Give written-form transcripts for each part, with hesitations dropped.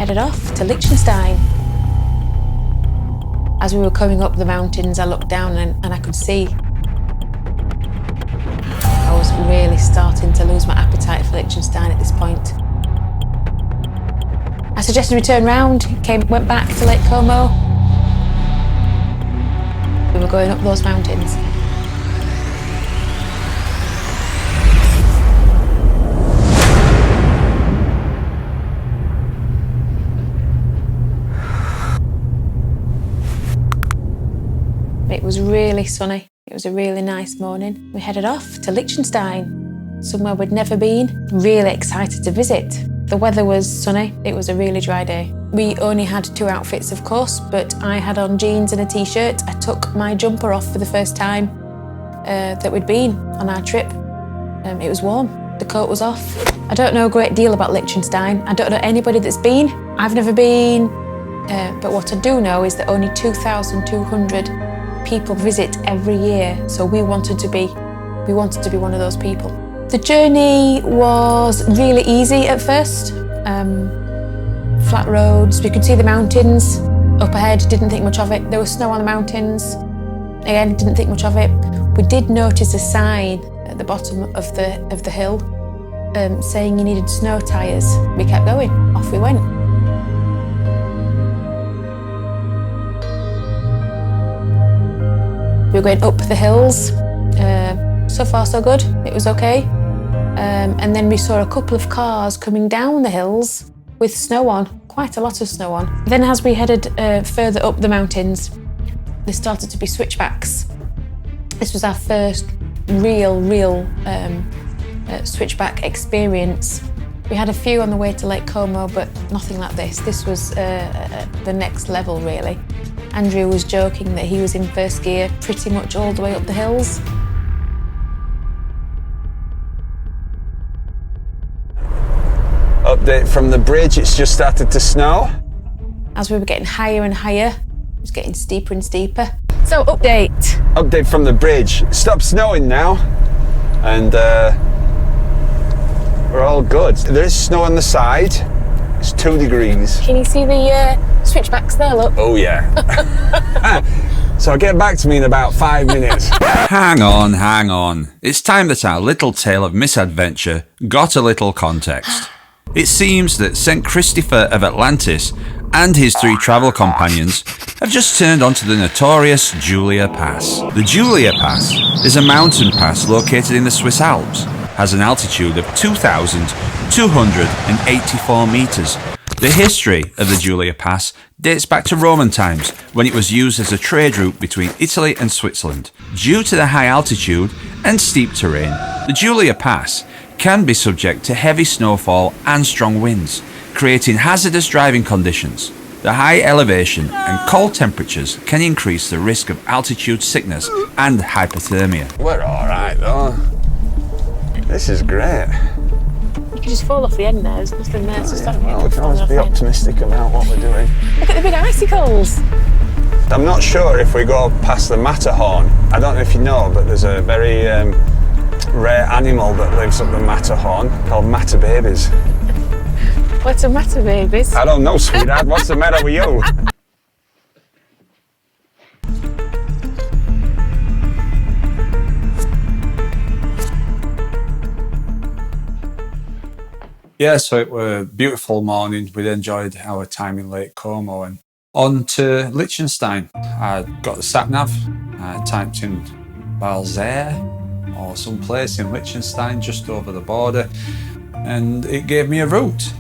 headed off to Liechtenstein. As we were coming up the mountains, I looked down and I could see. I was really starting to lose my appetite for Liechtenstein at this point. I suggested we turn round, went back to Lake Como. We were going up those mountains. It was really sunny. It was a really nice morning. We headed off to Liechtenstein, somewhere we'd never been. Really excited to visit. The weather was sunny. It was a really dry day. We only had 2 outfits, of course, but I had on jeans and a t-shirt. I took my jumper off for the first time that we'd been on our trip. It was warm. The coat was off. I don't know a great deal about Liechtenstein. I don't know anybody that's been. I've never been, but what I do know is that only 2,200 people visit every year, so we wanted to be one of those people. The journey was really easy at first. Flat roads, we could see the mountains up ahead, didn't think much of it. There was snow on the mountains, again, didn't think much of it. We did notice a sign at the bottom of the hill saying you needed snow tyres. We kept going, off we went. We were going up the hills, so far so good, it was okay. And then we saw a couple of cars coming down the hills with snow on, quite a lot of snow on. Then as we headed further up the mountains, there started to be switchbacks. This was our first real switchback experience. We had a few on the way to Lake Como, but nothing like this. This was the next level, really. Andrew was joking that he was in first gear pretty much all the way up the hills. Update from the bridge, it's just started to snow. As we were getting higher and higher, it was getting steeper and steeper. So, update. Update from the bridge. It stopped snowing now, and we're all good. There is snow on the side. It's 2 degrees. Can you see the switchbacks there, look? Oh yeah. So get back to me in about 5 minutes. Hang on. It's time that our little tale of misadventure got a little context. It seems that St. Christopher of Atlantis and his 3 travel companions have just turned onto the notorious Julia Pass. The Julia Pass is a mountain pass located in the Swiss Alps, has an altitude of 2,284 metres. The history of the Julia Pass dates back to Roman times, when it was used as a trade route between Italy and Switzerland. Due to the high altitude and steep terrain, the Julia Pass can be subject to heavy snowfall and strong winds, creating hazardous driving conditions. The high elevation and cold temperatures can increase the risk of altitude sickness and hypothermia. We're all right though. This is great. You could just fall off the end there, there's nothing there to stop you. Well, we can always be optimistic about what we're doing. Look at the big icicles. I'm not sure if we go past the Matterhorn. I don't know if you know, but there's a very rare animal that lives up the Matterhorn called matter babies. What's a matter, babies? I don't know, sweetheart. What's the matter with you? Yeah, so it were a beautiful morning. We'd enjoyed our time in Lake Como and on to Liechtenstein. I got the Sta Nav, I typed in Balzare or some place in Liechtenstein just over the border, and it gave me a route.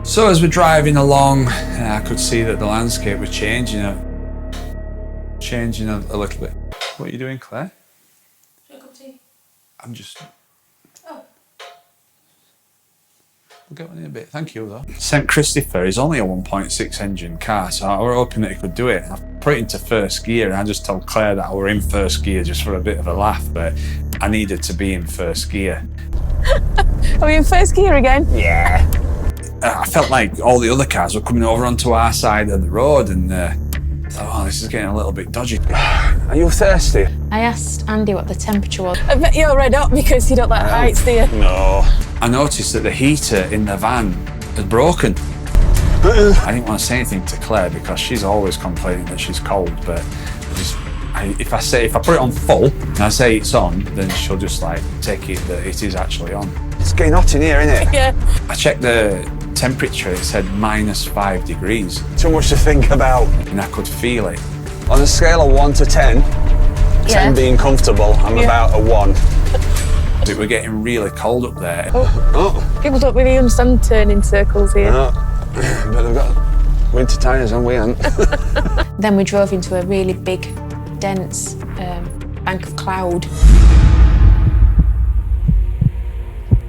So as we're driving along, I could see that the landscape was changing a little bit. What are you doing, Claire? A cup of tea. I'm just... Oh. We'll get one in a bit. Thank you, though. St. Christopher is only a 1.6 engine car, so I were hoping that he could do it. I put it into first gear, and I just told Claire that I were in first gear just for a bit of a laugh, but I needed to be in first gear. Are we in first gear again? Yeah. I felt like all the other cars were coming over onto our side of the road, and I thought, oh, this is getting a little bit dodgy. Are you thirsty? I asked Andy what the temperature was. I bet you're red hot because you don't like heights, do you? No. I noticed that the heater in the van had broken. I didn't want to say anything to Claire because she's always complaining that she's cold, but if I put it on full and I say it's on, then she'll just like take it that it is actually on. It's getting hot in here, isn't it? Yeah. I checked the temperature, it said -5 degrees. Too much to think about. And I could feel it. On a scale of 1 to 10, 10 being comfortable, I'm about a 1. It were getting really cold up there. Oh. People don't really understand turning circles here. No. But they've got winter tyres on, we haven't. Then we drove into a really big, dense bank of cloud.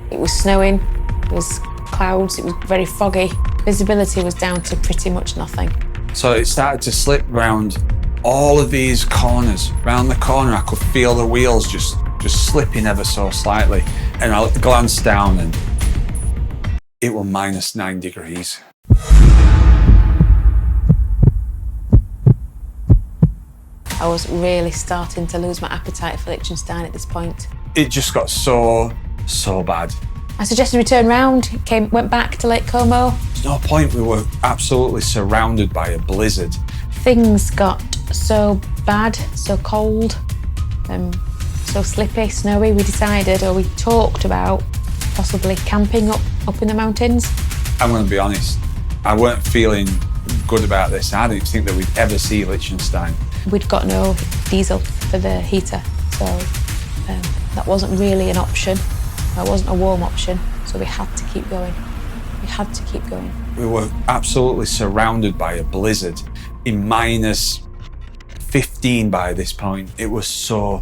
It was snowing, it was clouds, it was very foggy. Visibility was down to pretty much nothing. So it started to slip round all of these corners. Round the corner, I could feel the wheels just slipping ever so slightly. And I glanced down and it was -9 degrees. I was really starting to lose my appetite for Liechtenstein at this point. It just got so bad. I suggested we turn round, went back to Lake Como. There's no point, we were absolutely surrounded by a blizzard. Things got so bad, so cold, so slippy, snowy, we decided, or we talked about possibly camping up in the mountains. I'm going to be honest, I weren't feeling good about this. I didn't think that we'd ever see Liechtenstein. We'd got no diesel for the heater, so that wasn't really an option. That wasn't a warm option, so we had to keep going. We had to keep going. We were absolutely surrounded by a blizzard in -15 by this point. It was so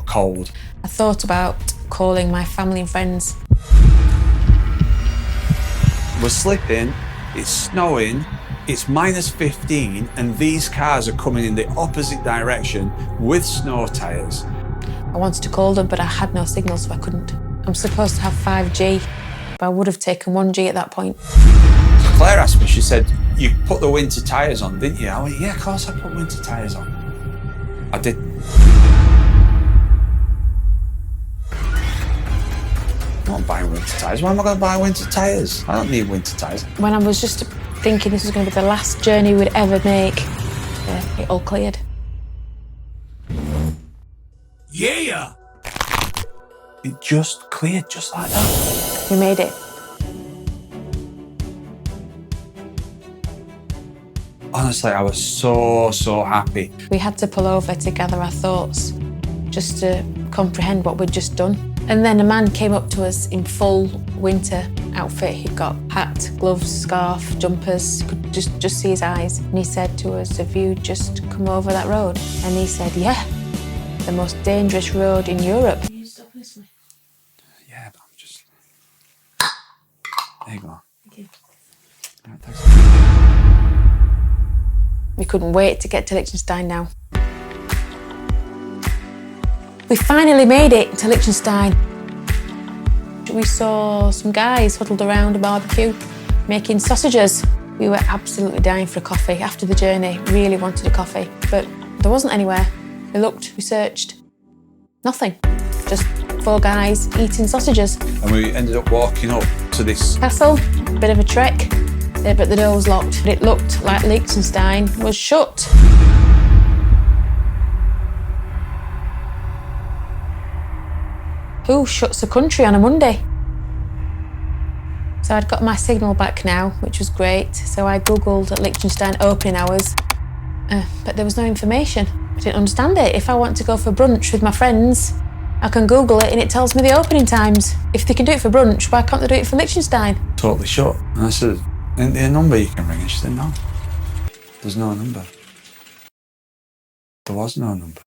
cold. I thought about calling my family and friends. We're slipping, it's snowing, it's -15, and these cars are coming in the opposite direction with snow tyres. I wanted to call them, but I had no signal, so I couldn't. I'm supposed to have 5G, but I would have taken 1G at that point. Claire asked me, she said, "You put the winter tyres on, didn't you?" I went, "Yeah, of course I put winter tyres on." I didn't. I'm not buying winter tyres. Why am I going to buy winter tyres? I don't need winter tyres. When I was just thinking this was going to be the last journey we'd ever make, it all cleared. Yeah! It just cleared just like that. We made it. Honestly, I was so happy. We had to pull over to gather our thoughts, just to comprehend what we'd just done. And then a man came up to us in full winter outfit. He'd got hat, gloves, scarf, jumpers, could just see his eyes. And he said to us, "Have you just come over that road?" And he said, "Yeah, the most dangerous road in Europe." Can you stop listening? Yeah, but I'm just... There you go. Thank you. Right, thanks. We couldn't wait to get to Liechtenstein now. We finally made it to Liechtenstein. We saw some guys huddled around a barbecue making sausages. We were absolutely dying for a coffee after the journey, really wanted a coffee, but there wasn't anywhere. We looked, we searched, nothing. Just 4 guys eating sausages. And we ended up walking up to this Castle, bit of a trek, but the door was locked. It looked like Liechtenstein was shut. Who shuts a country on a Monday? So I'd got my signal back now, which was great. So I Googled Liechtenstein opening hours, but there was no information. I didn't understand it. If I want to go for brunch with my friends, I can Google it and it tells me the opening times. If they can do it for brunch, why can't they do it for Liechtenstein? totally shut. And I said, "Isn't there a number you can ring?" And she said, "No, there's no number." There was no number.